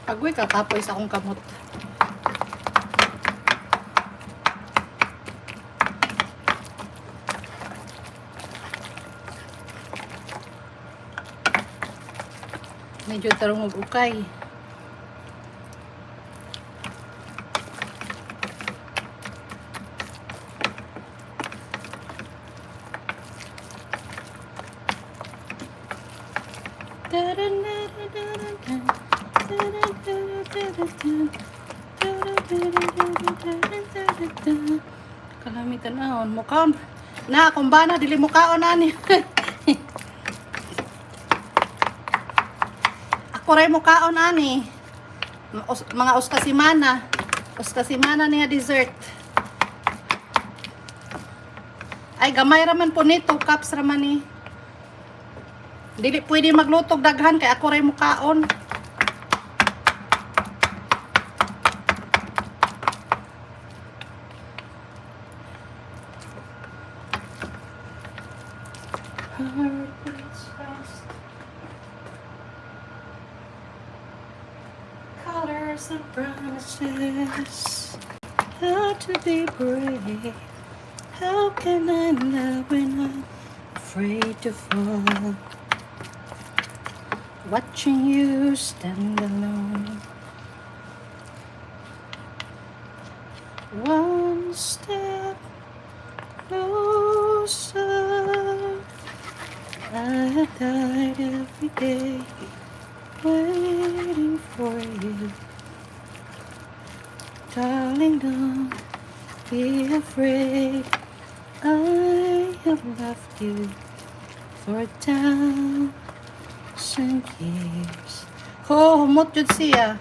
Pagwi kakapoy sa akong kamot. Medyo tarong mag-ukay. Kalamitan ahon mukaon na akong bana dili mukaon ani. Ako ray mukaon ani mga uskasimana niya dessert. Ay gamay raman po ni 2 cups raman ni. Dili pwede maglutog daghan kay ako ray mukaon. Heart beats fast. Colors and promises. How to be brave. How can I love when I'm afraid to fall? Watching you stand alone. One step closer. I died every day waiting for you. Darling, don't be afraid. I have loved you for 1,000 years. Oh, humot yun siya.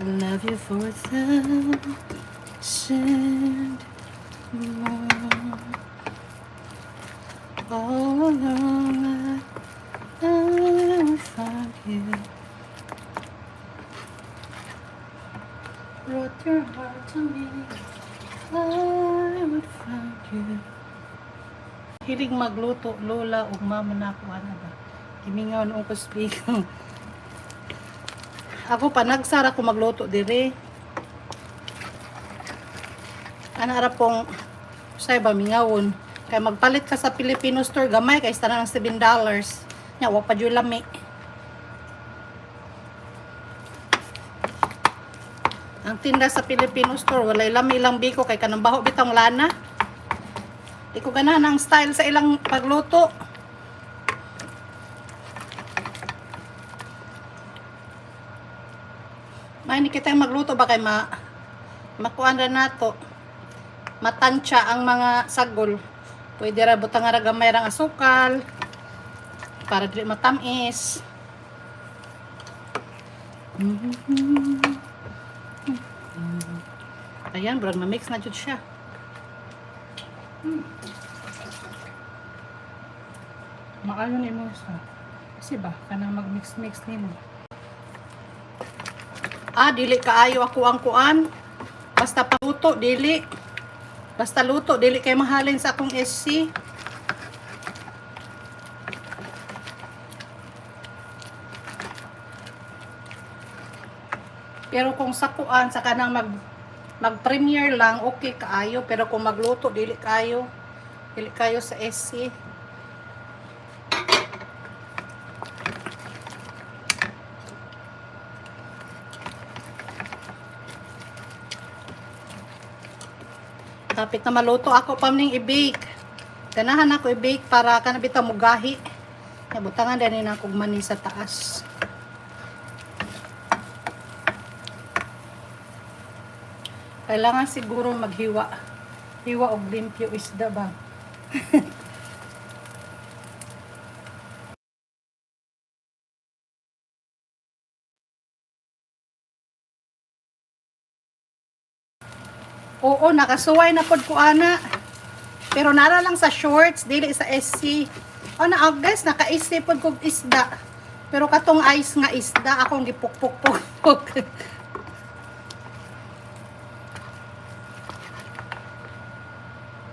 I love you for 1,000 more. All along I will find you. Brought your heart to me. I would find you. Hilig magluto, lola ug mama na ako ana ba. Gimingaw noong ko speak. Ako pa nagsara ko magluto dire. Ana ra pong say ba mingawon. Kay magpalit ka sa Filipino store gamay kay isa na ng $7. Nya wa pa jud lami. Ang tinda sa Filipino store walay lami ilang biko kay kanang baho bitang lana. Di ko ganahan ang style sa ilang pagluto. May ni kita magluto ba kay makuan ra nato. Matansya ang mga sagol. Pwede ra butang ra gamay rang asukal para dili matamis. Ayan, brag ma-mix na jud siya. Maayo ni mo sa. Kasi ba kanang mag-mix-mix nimo. Dili kaayo ako ang kuan. Basta paluto, dili. Basta luto, dili kay mahalin sa akong SC. Pero kung sa kuan, sa kanang mag-premiere lang, okay kaayo. Pero kung magluto, dili kayo. Dili kayo sa SC. Kapit na maluto ako pa ning i-bake. Ganahan ako i-bake para kanabita mo gahi. Butangan din na akong mani sa taas. Kailangan siguro maghiwa. Hiwa og limpyo isda ba? Oo, nakasuway na pod ko ana. Pero nara lang sa shorts, dili sa SC. O na guys, naka-SC pod kog isda. Pero katong ice nga isda akong gipukpuk-puk.